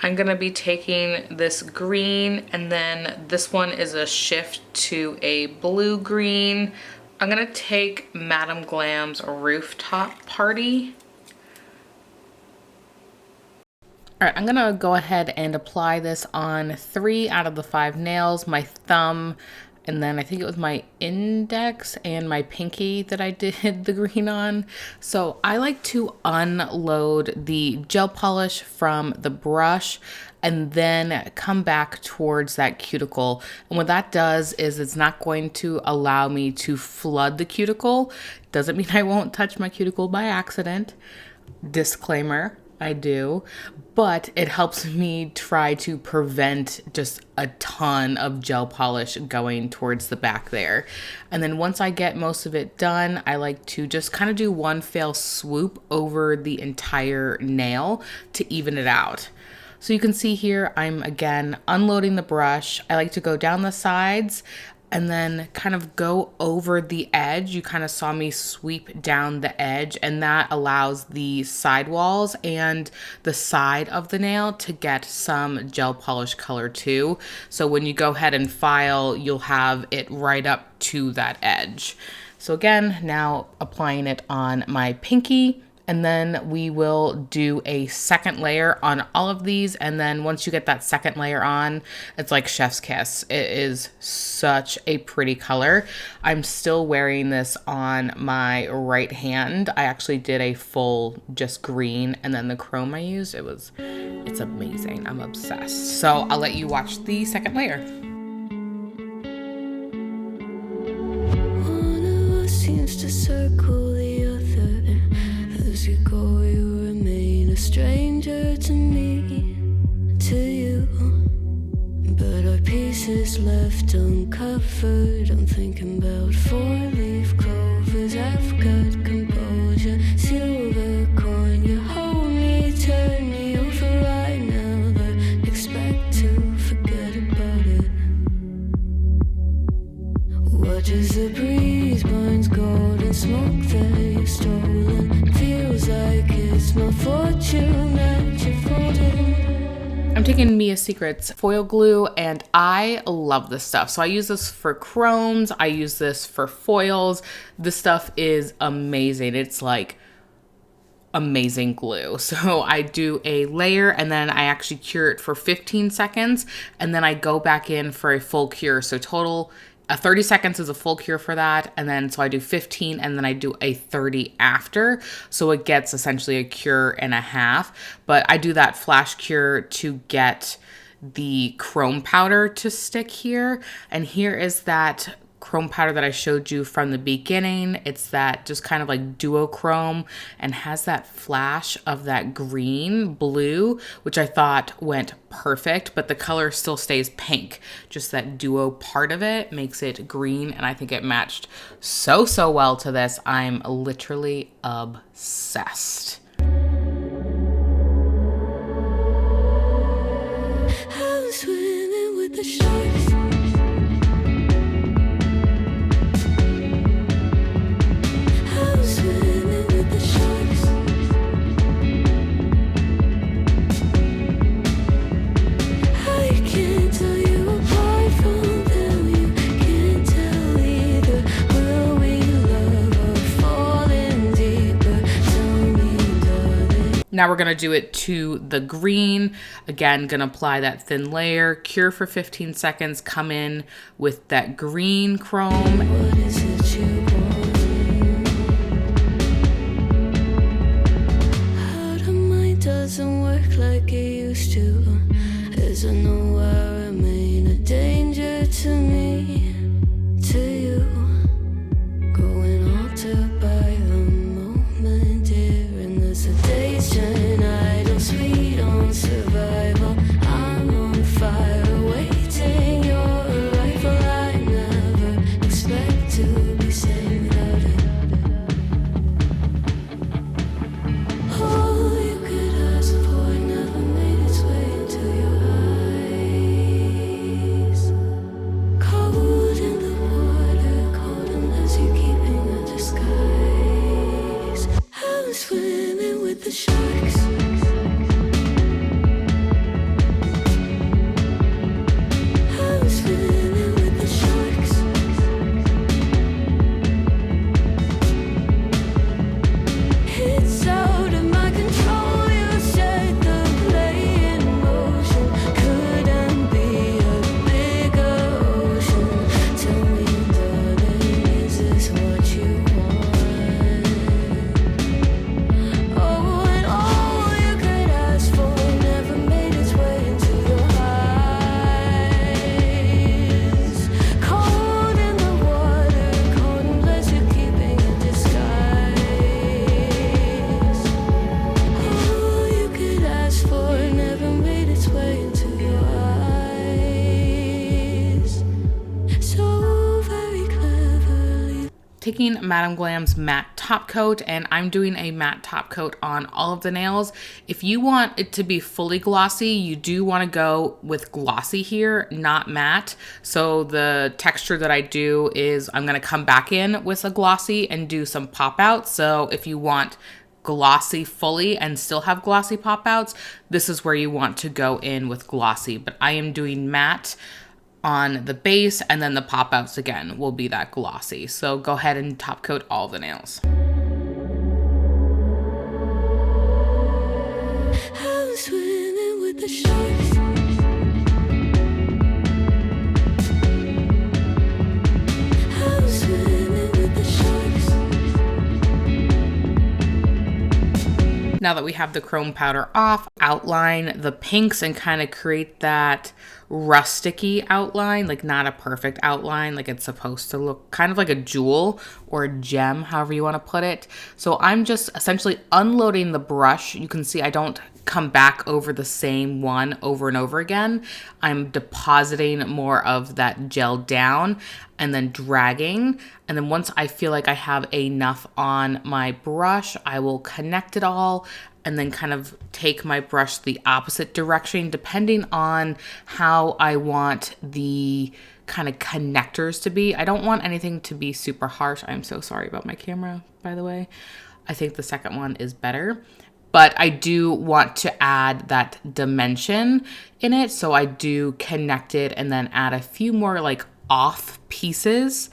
I'm gonna be taking this green, and then this one is a shift to a blue-green. I'm gonna take Madame Glam's Rooftop Party. All right, I'm gonna go ahead and apply this on 3 out of the 5 nails, my thumb, and then I think it was my index and my pinky that I did the green on. So I like to unload the gel polish from the brush and then come back towards that cuticle. And what that does is it's not going to allow me to flood the cuticle. Doesn't mean I won't touch my cuticle by accident. Disclaimer. I do, but it helps me try to prevent just a ton of gel polish going towards the back there. And then once I get most of it done, I like to just kind of do one fell swoop over the entire nail to even it out. So you can see here, I'm again unloading the brush. I like to go down the sides and then kind of go over the edge. You kind of saw me sweep down the edge, and that allows the sidewalls and the side of the nail to get some gel polish color too. So when you go ahead and file, you'll have it right up to that edge. So again, now applying it on my pinky, and then we will do a second layer on all of these. And then once you get that second layer on, it's like chef's kiss. It is such a pretty color. I'm still wearing this on my right hand. I actually did a full just green, and then the chrome I used, it's amazing. I'm obsessed. So I'll let you watch the second layer. One of us seems to circle the other. As you go, you remain a stranger to me, to you. But our pieces left uncovered. I'm thinking about 4-leaf clovers. I've got composure, silver coin. You hold me, turn me over right now, but expect to forget about it. Watch as the breeze burns golden smoke that you've stolen. Feels like it's my fortune that you're folding. I'm taking Mia Secret's foil glue, and I love this stuff. So I use this for chromes. I use this for foils. This stuff is amazing. It's like amazing glue. So I do a layer, and then I actually cure it for 15 seconds, and then I go back in for a full cure. So total 30 seconds is a full cure for that. And then, so I do 15 and then I do a 30 after. So it gets essentially a cure and a half, but I do that flash cure to get the chrome powder to stick here. And here is that chrome powder that I showed you from the beginning. It's that just kind of like duochrome and has that flash of that green blue, which I thought went perfect, but the color still stays pink. Just that duo part of it makes it green, and I think it matched so well to this. I'm literally obsessed. I'm swimming with the sharks. Now we're gonna do it to the green. Again, gonna apply that thin layer, cure for 15 seconds, come in with that green chrome. What is it you want? How the mind doesn't work like it used to. As I know I remain a danger to me, to you. Going altered by the moment, dear, and there's a day's turn idle, sweet on survival. I'm on fire, waiting your arrival. I never expect to be sane without it. All you could ask for never made its way into your eyes. Cold in the water, cold unless you're keeping a disguise. I'm swimming with the sharks. taking Madame Glam's matte top coat, and I'm doing a matte top coat on all of the nails. If you want it to be fully glossy, you do want to go with glossy here, not matte. So the texture that I do is I'm going to come back in with a glossy and do some pop out. So if you want glossy fully and still have glossy pop outs, this is where you want to go in with glossy. But I am doing matte on the base, and then the pop outs again will be that glossy. So go ahead and top coat all the nails. I'm swimming with the sharks. I'm swimming with the sharks. Now that we have the chrome powder off, outline the pinks and kind of create that rusticy outline, like not a perfect outline, like it's supposed to look kind of like a jewel or a gem, however you want to put it. So I'm just essentially unloading the brush. You can see I don't come back over the same one over and over again. I'm depositing more of that gel down and then dragging. And then once I feel like I have enough on my brush, I will connect it all and then kind of take my brush the opposite direction depending on how I want the kind of connectors to be. I don't want anything to be super harsh. I'm so sorry about my camera, by the way. I think the second one is better. But I do want to add that dimension in it. So I do connect it and then add a few more like off pieces.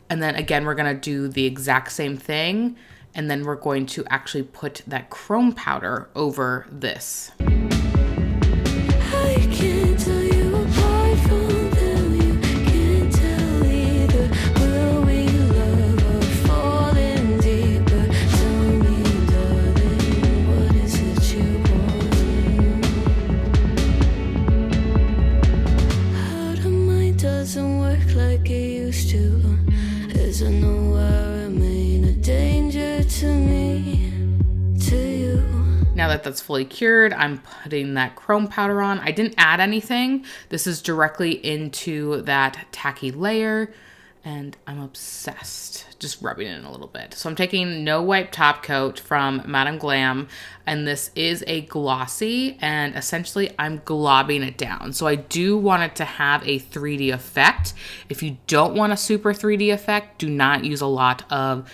And then again, we're going to do the exact same thing. And then we're going to actually put that chrome powder over this. I can't tell you apart from them. You can't tell either. Will we love or fall in deeper? Tell me, darling, what is it you want? How the mind doesn't work like it used to. As I know I remain a danger to me, to you. Now that that's fully cured, I'm putting that chrome powder on. I didn't add anything. This is directly into that tacky layer, and I'm obsessed. Just rubbing it in a little bit. So I'm taking No Wipe Top Coat from Madame Glam, and this is a glossy, and essentially I'm globbing it down. So I do want it to have a 3D effect. If you don't want a super 3D effect, do not use a lot of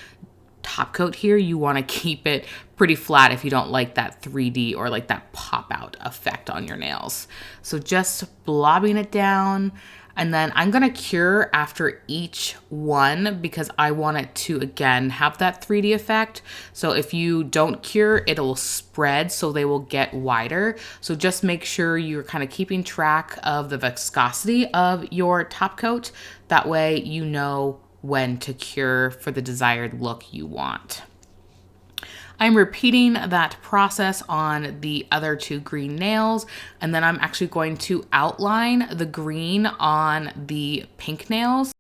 top coat here. You want to keep it pretty flat if you don't like that 3D or like that pop out effect on your nails. So just blobbing it down, and then I'm going to cure after each one because I want it to again have that 3D effect. So if you don't cure, it'll spread so they will get wider. So just make sure you're kind of keeping track of the viscosity of your top coat. That way you know when to cure for the desired look you want. I'm repeating that process on the other two green nails, and then I'm actually going to outline the green on the pink nails.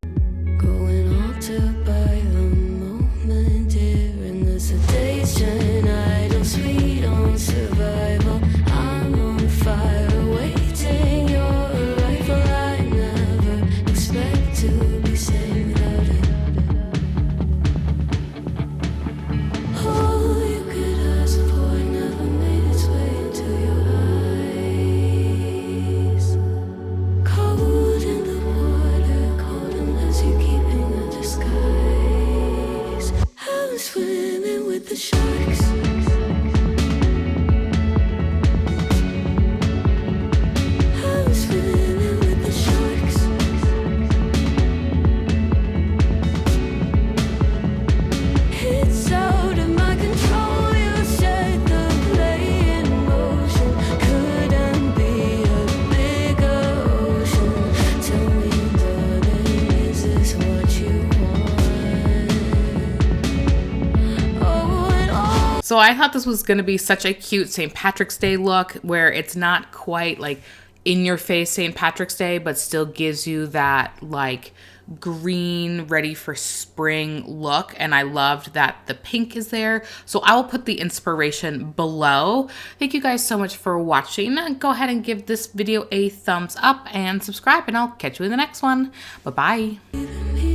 Going altered by the moment, dear, in the sedation. I don't sweet on survival. I'm on fire, waiting your arrival. I never expect to be saved without it. All you could ask for never made its way into your eyes. Cold in the water, cold unless you're keeping a disguise. I'm swimming with the sharks. I'm swimming with the sharks. It's out of my control. You set the play in motion. Couldn't be a bigger ocean. Tell me, darling, is this what you want? Oh, and all. So I thought this was going to be such a cute St. Patrick's Day look where it's not quite like in your face St. Patrick's Day, but still gives you that like green ready for spring look. And I loved that the pink is there. So I will put the inspiration below. Thank you guys so much for watching. Go ahead and give this video a thumbs up and subscribe, and I'll catch you in the next one. Bye-bye. Leaving me